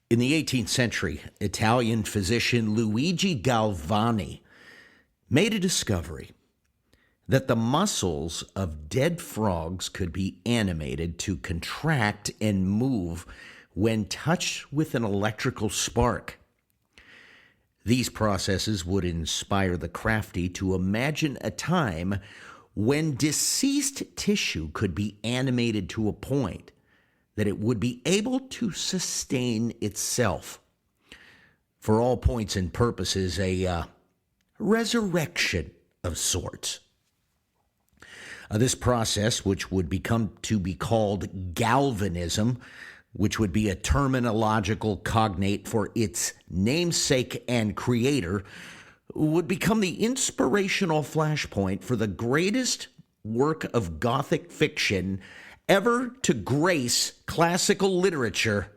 In the 18th century, Italian physician Luigi Galvani made a discovery that the muscles of dead frogs could be animated to contract and move when touched with an electrical spark. These processes would inspire the crafty to imagine a time when deceased tissue could be animated to a point that it would be able to sustain itself. For all points and purposes, a resurrection of sorts. This process, which would become to be called galvanism, which would be a terminological cognate for its namesake and creator, would become the inspirational flashpoint for the greatest work of Gothic fiction ever to grace classical literature,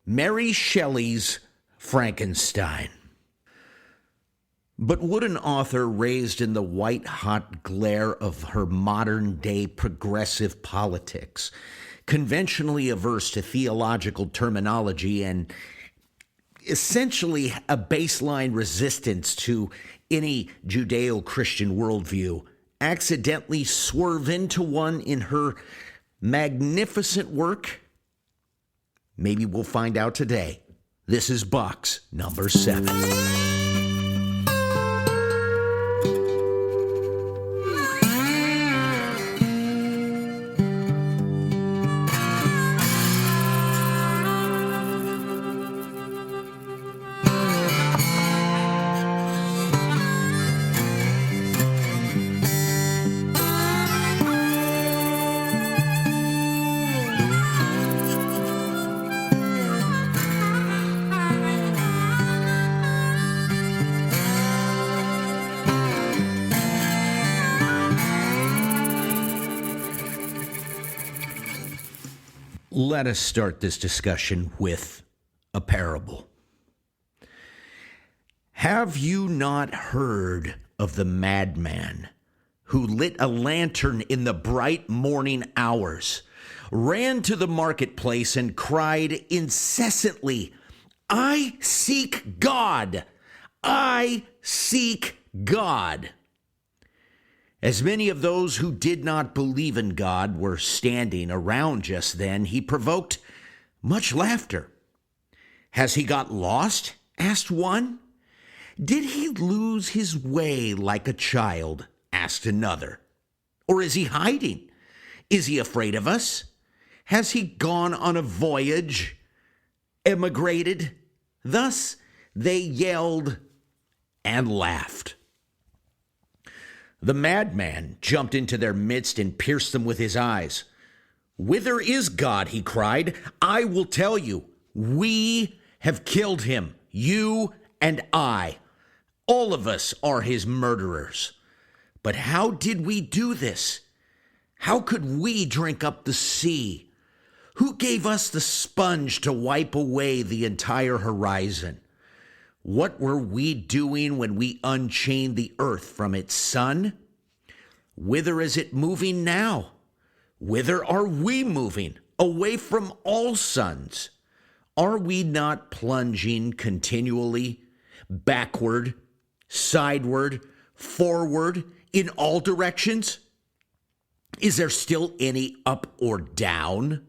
Mary Shelley's Frankenstein. But would an author raised in the white-hot glare of her modern-day progressive politics, conventionally averse to theological terminology and essentially a baseline resistance to any Judeo-Christian worldview, accidentally swerve into one in her magnificent work? Maybe we'll find out today. This is box number 7. Let us start this discussion with a parable. Have you not heard of the madman who lit a lantern in the bright morning hours, ran to the marketplace and cried incessantly, "I seek God! I seek God!" As many of those who did not believe in God were standing around just then, he provoked much laughter. "Has he got lost?" asked one. "Did he lose his way like a child?" asked another. "Or is he hiding? Is he afraid of us? Has he gone on a voyage? Emigrated?" Thus they yelled and laughed. The madman jumped into their midst and pierced them with his eyes. "Whither is God?" he cried. "I will tell you. We have killed him, you and I. All of us are his murderers. But how did we do this? How could we drink up the sea? Who gave us the sponge to wipe away the entire horizon? What were we doing when we unchained the earth from its sun? Whither is it moving now? Whither are we moving? Away from all suns. Are we not plunging continually, backward, sideward, forward, in all directions? Is there still any up or down?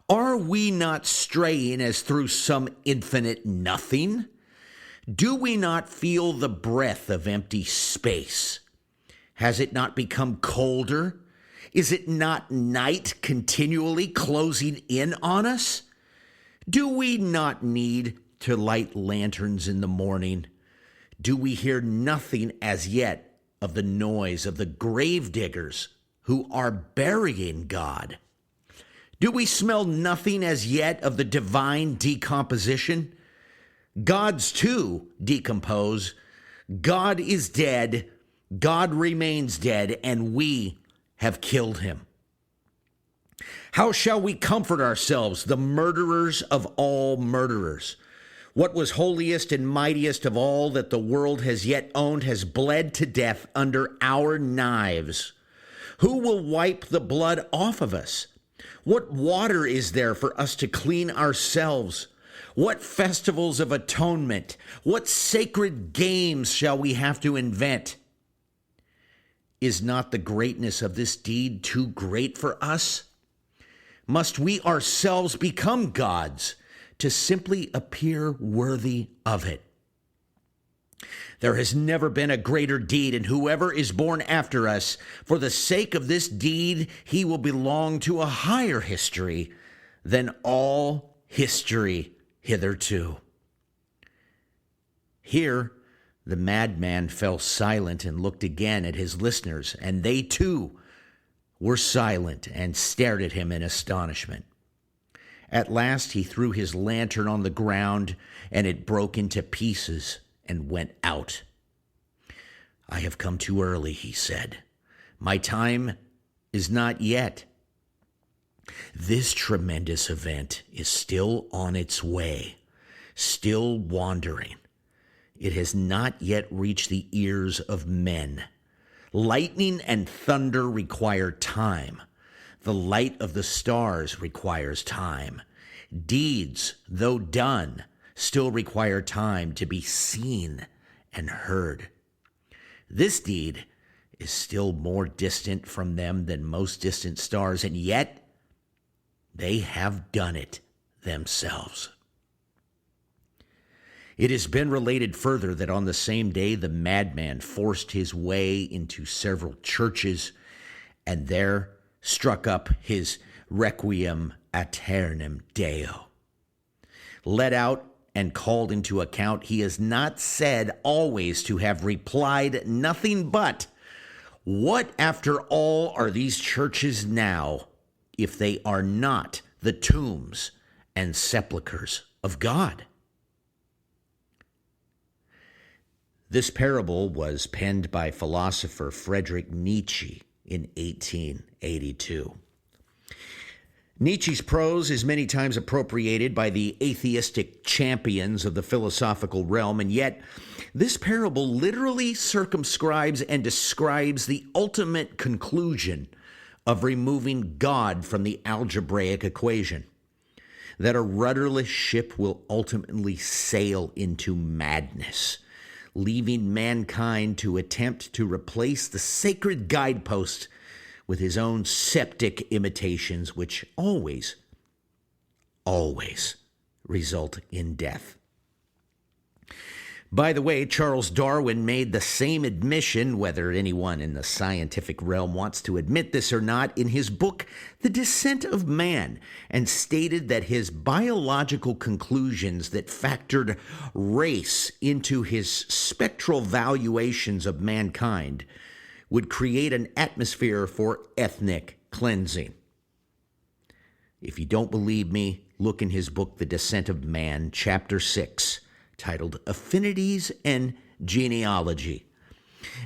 Are we not straying as through some infinite nothing? Do we not feel the breath of empty space? Has it not become colder? Is it not night continually closing in on us? Do we not need to light lanterns in the morning? Do we hear nothing as yet of the noise of the grave diggers who are burying God? Do we smell nothing as yet of the divine decomposition? Gods, too, decompose. God is dead. God remains dead, and we have killed him. How shall we comfort ourselves, the murderers of all murderers? What was holiest and mightiest of all that the world has yet owned has bled to death under our knives. Who will wipe the blood off of us? What water is there for us to clean ourselves? What festivals of atonement? What sacred games shall we have to invent? Is not the greatness of this deed too great for us? Must we ourselves become gods to simply appear worthy of it? There has never been a greater deed, and whoever is born after us, for the sake of this deed, he will belong to a higher history than all history hitherto. Here, the madman fell silent and looked again at his listeners, and they too were silent and stared at him in astonishment. At last he threw his lantern on the ground, and it broke into pieces and went out. I have come too early, he said. My time is not yet. This tremendous event is still on its way, still wandering. It has not yet reached the ears of men. Lightning and thunder require time. The light of the stars requires time. Deeds, though done, still require time to be seen and heard. This deed is still more distant from them than most distant stars, and yet they have done it themselves. It has been related further that on the same day the madman forced his way into several churches and there struck up his Requiem Aeternam Deo. Let out and called into account, he is not said always to have replied nothing but, "What after all are these churches now, if they are not the tombs and sepulchres of God?" This parable was penned by philosopher Friedrich Nietzsche in 1882. Nietzsche's prose is many times appropriated by the atheistic champions of the philosophical realm, and yet this parable literally circumscribes and describes the ultimate conclusion of removing God from the algebraic equation, that a rudderless ship will ultimately sail into madness, leaving mankind to attempt to replace the sacred guidepost with his own septic imitations, which always result in death. By the way, Charles Darwin made the same admission, whether anyone in the scientific realm wants to admit this or not, in his book, The Descent of Man, and stated that his biological conclusions that factored race into his spectral valuations of mankind would create an atmosphere for ethnic cleansing. If you don't believe me, look in his book, The Descent of Man, Chapter 6, titled Affinities and Genealogy.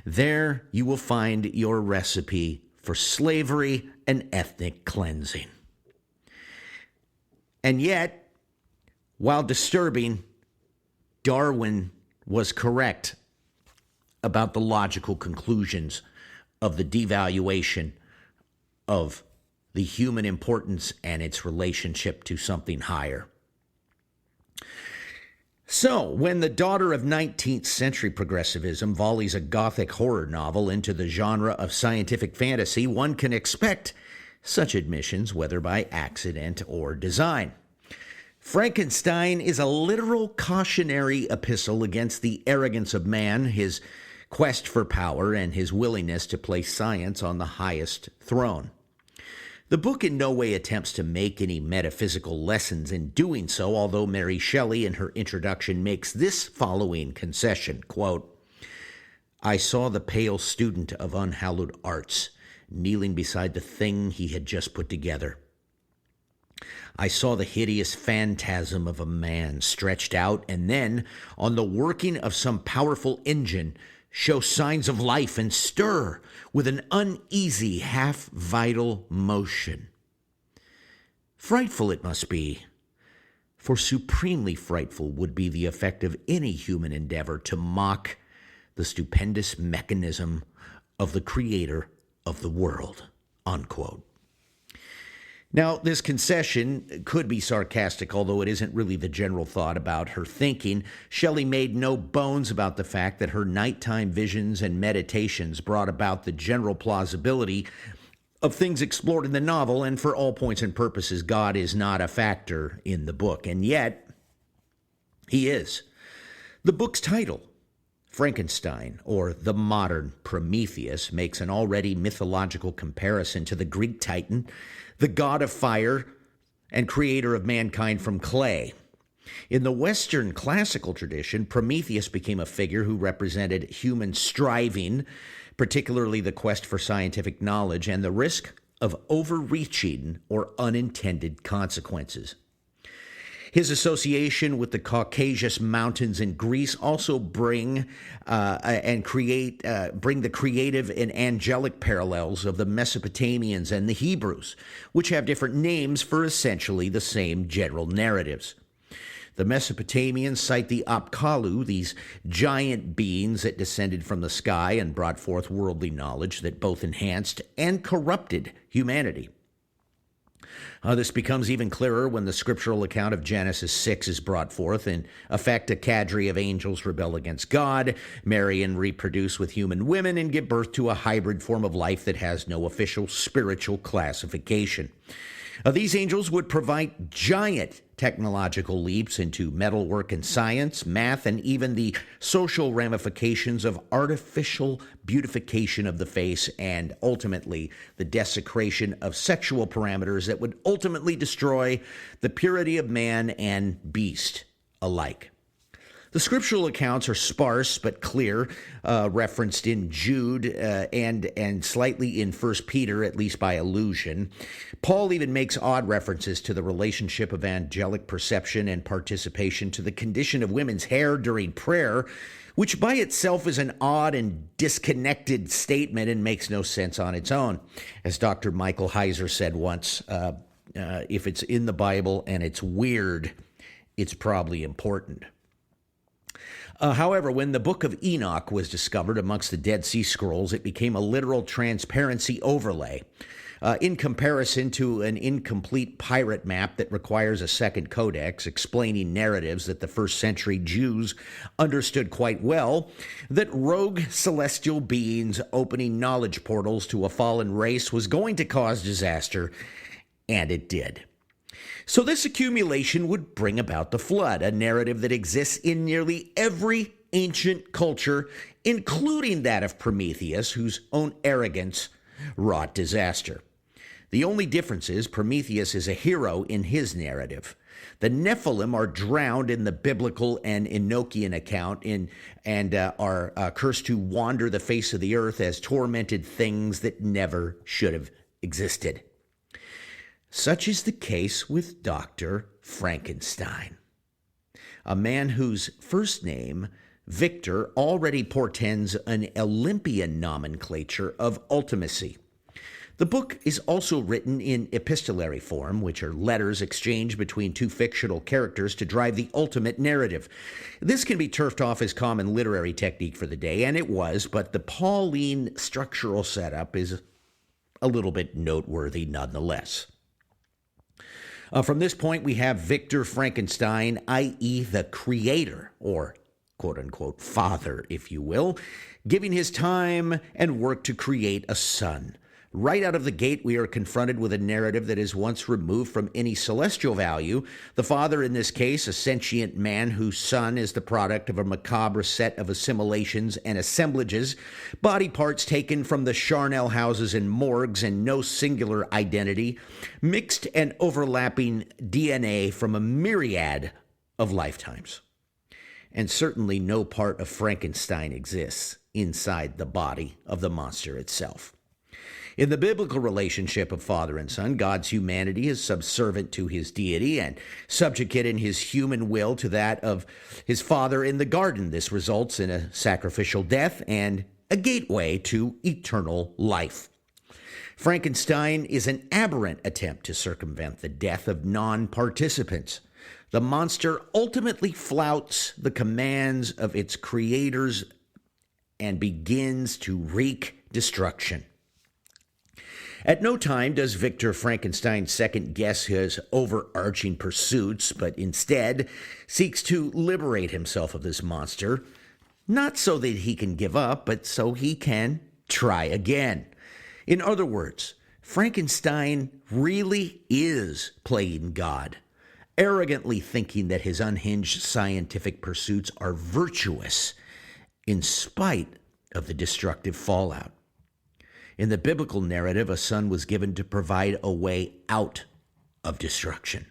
There you will find your recipe for slavery and ethnic cleansing. And yet, while disturbing, Darwin was correct about the logical conclusions of the devaluation of the human importance and its relationship to something higher. So, when the daughter of 19th century progressivism volleys a Gothic horror novel into the genre of scientific fantasy, one can expect such admissions, whether by accident or design. Frankenstein is a literal cautionary epistle against the arrogance of man, his quest for power, and his willingness to place science on the highest throne. The book in no way attempts to make any metaphysical lessons in doing so, although Mary Shelley in her introduction makes this following concession, quote, "I saw the pale student of unhallowed arts kneeling beside the thing he had just put together. I saw the hideous phantasm of a man stretched out and then, on the working of some powerful engine, show signs of life and stir with an uneasy, half-vital motion. Frightful it must be, for supremely frightful would be the effect of any human endeavor to mock the stupendous mechanism of the creator of the world," unquote. Now, this concession could be sarcastic, although it isn't really the general thought about her thinking. Shelley made no bones about the fact that her nighttime visions and meditations brought about the general plausibility of things explored in the novel, and for all points and purposes, God is not a factor in the book, and yet he is. The book's title, Frankenstein, or the modern Prometheus, makes an already mythological comparison to the Greek Titan, the god of fire and creator of mankind from clay. In the Western classical tradition, Prometheus became a figure who represented human striving, particularly the quest for scientific knowledge and the risk of overreaching or unintended consequences. His association with the Caucasus Mountains in Greece also bring the creative and angelic parallels of the Mesopotamians and the Hebrews, which have different names for essentially the same general narratives. The Mesopotamians cite the Apkallu, these giant beings that descended from the sky and brought forth worldly knowledge that both enhanced and corrupted humanity. This becomes even clearer when the scriptural account of Genesis 6 is brought forth. In effect, a cadre of angels rebel against God, marry and reproduce with human women, and give birth to a hybrid form of life that has no official spiritual classification. These angels would provide giant technological leaps into metalwork and science, math, and even the social ramifications of artificial beautification of the face, and ultimately the desecration of sexual parameters that would ultimately destroy the purity of man and beast alike. The scriptural accounts are sparse but clear, referenced in Jude and slightly in 1 Peter, at least by allusion. Paul even makes odd references to the relationship of angelic perception and participation to the condition of women's hair during prayer, which by itself is an odd and disconnected statement and makes no sense on its own. As Dr. Michael Heiser said once, if it's in the Bible and it's weird, it's probably important. However, when the Book of Enoch was discovered amongst the Dead Sea Scrolls, it became a literal transparency overlay. In comparison to an incomplete pirate map that requires a second codex explaining narratives that the first century Jews understood quite well, that rogue celestial beings opening knowledge portals to a fallen race was going to cause disaster, and it did. So this accumulation would bring about the flood, a narrative that exists in nearly every ancient culture, including that of Prometheus, whose own arrogance wrought disaster. The only difference is Prometheus is a hero in his narrative. The Nephilim are drowned in the biblical and Enochian account and are cursed to wander the face of the earth as tormented things that never should have existed. Such is the case with Dr. Frankenstein, a man whose first name, Victor, already portends an Olympian nomenclature of ultimacy. The book is also written in epistolary form, which are letters exchanged between two fictional characters to drive the ultimate narrative. This can be turfed off as common literary technique for the day, and it was, but the Pauline structural setup is a little bit noteworthy nonetheless. From this point, we have Victor Frankenstein, i.e. the creator, or quote-unquote father, if you will, giving his time and work to create a son. Right out of the gate, we are confronted with a narrative that is once removed from any celestial value. The father, in this case, a sentient man whose son is the product of a macabre set of assimilations and assemblages, body parts taken from the charnel houses and morgues and no singular identity, mixed and overlapping DNA from a myriad of lifetimes. And certainly no part of Frankenstein exists inside the body of the monster itself. In the biblical relationship of father and son, God's humanity is subservient to his deity and subjugate in his human will to that of his father in the garden. This results in a sacrificial death and a gateway to eternal life. Frankenstein is an aberrant attempt to circumvent the death of non-participants. The monster ultimately flouts the commands of its creators and begins to wreak destruction. At no time does Victor Frankenstein second guess his overarching pursuits, but instead seeks to liberate himself of this monster, not so that he can give up, but so he can try again. In other words, Frankenstein really is playing God, arrogantly thinking that his unhinged scientific pursuits are virtuous in spite of the destructive fallout. In the biblical narrative, a son was given to provide a way out of destruction.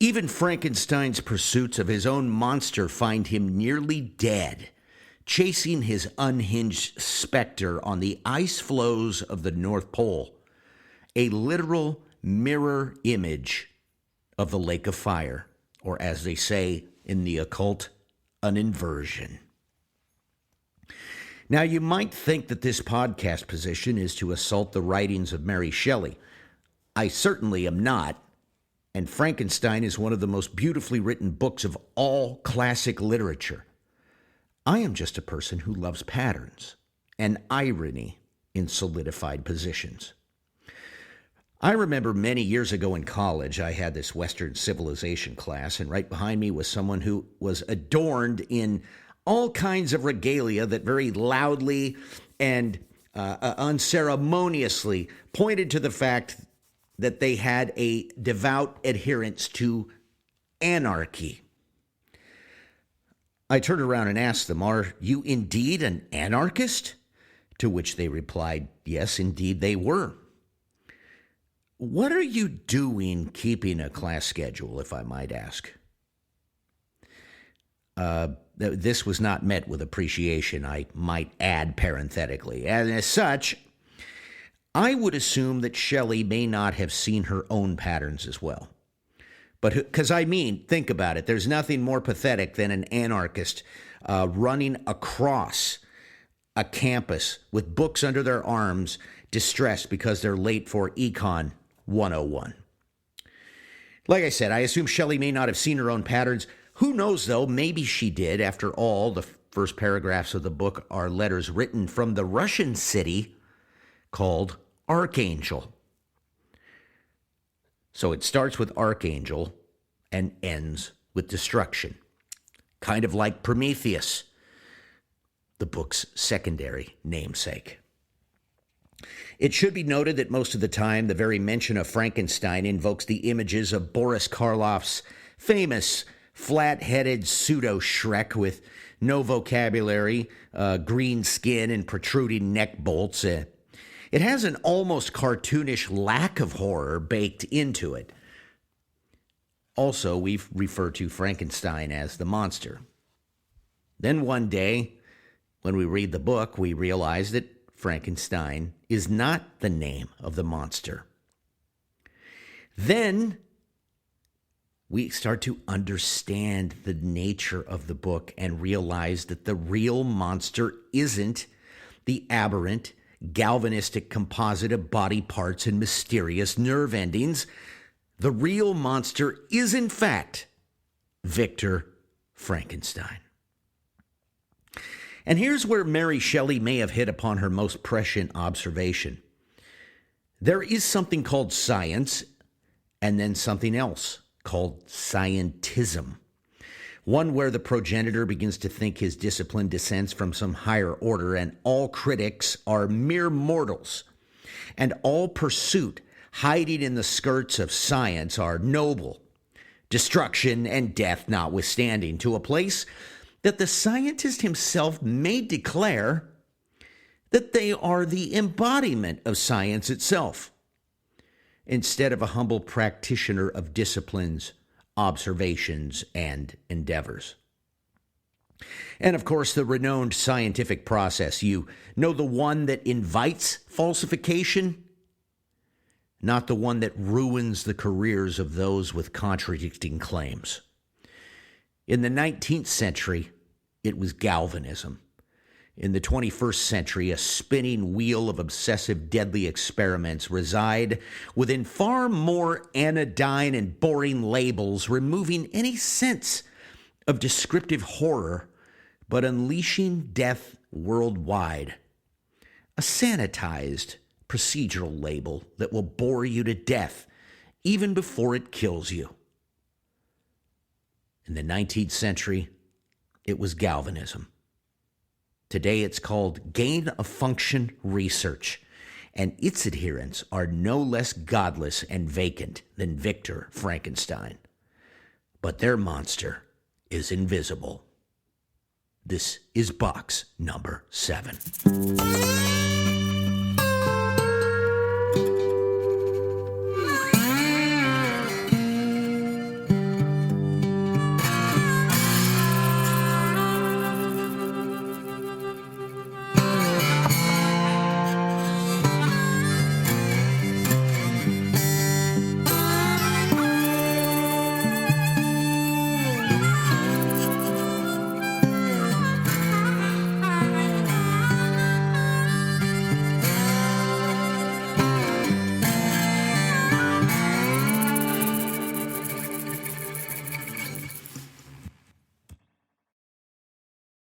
Even Frankenstein's pursuits of his own monster find him nearly dead, chasing his unhinged specter on the ice floes of the North Pole, a literal mirror image of the lake of fire, or as they say in the occult, an inversion. Now, you might think that this podcast position is to assault the writings of Mary Shelley. I certainly am not, and Frankenstein is one of the most beautifully written books of all classic literature. I am just a person who loves patterns and irony in solidified positions. I remember many years ago in college, I had this Western civilization class, and right behind me was someone who was adorned in all kinds of regalia that very loudly and unceremoniously pointed to the fact that they had a devout adherence to anarchy. I turned around and asked them, "Are you indeed an anarchist?" To which they replied, "Yes, indeed they were." "What are you doing keeping a class schedule, if I might ask?" This was not met with appreciation, I might add parenthetically. And as such, I would assume that Shelley may not have seen her own patterns as well. But because think about it. There's nothing more pathetic than an anarchist running across a campus with books under their arms, distressed because they're late for Econ 101. Like I said, I assume Shelley may not have seen her own patterns. Who knows, though? Maybe she did. After all, the first paragraphs of the book are letters written from the Russian city called Archangel. So it starts with Archangel and ends with destruction. Kind of like Prometheus, the book's secondary namesake. It should be noted that most of the time, the very mention of Frankenstein invokes the images of Boris Karloff's famous flat-headed pseudo-Shrek with no vocabulary, green skin, and protruding neck bolts. It has an almost cartoonish lack of horror baked into it. Also, we've referred to Frankenstein as the monster. Then one day, when we read the book, we realize that Frankenstein is not the name of the monster. Then we start to understand the nature of the book and realize that the real monster isn't the aberrant, galvanistic composite of body parts and mysterious nerve endings. The real monster is, in fact, Victor Frankenstein. And here's where Mary Shelley may have hit upon her most prescient observation. There is something called science, and then something else called scientism. One where the progenitor begins to think his discipline descends from some higher order, and all critics are mere mortals, and all pursuit hiding in the skirts of science are noble, destruction and death notwithstanding, to a place that the scientist himself may declare that they are the embodiment of science itself, instead of a humble practitioner of disciplines, observations, and endeavors. And of course, the renowned scientific process, you know, the one that invites falsification, not the one that ruins the careers of those with contradicting claims. In the 19th century, it was galvanism. In the 21st century, a spinning wheel of obsessive, deadly experiments reside within far more anodyne and boring labels, removing any sense of descriptive horror, but unleashing death worldwide. A sanitized procedural label that will bore you to death even before it kills you. In the 19th century, it was Galvanism. Today it's called gain-of-function research, and its adherents are no less godless and vacant than Victor Frankenstein. But their monster is invisible. This is box number 7.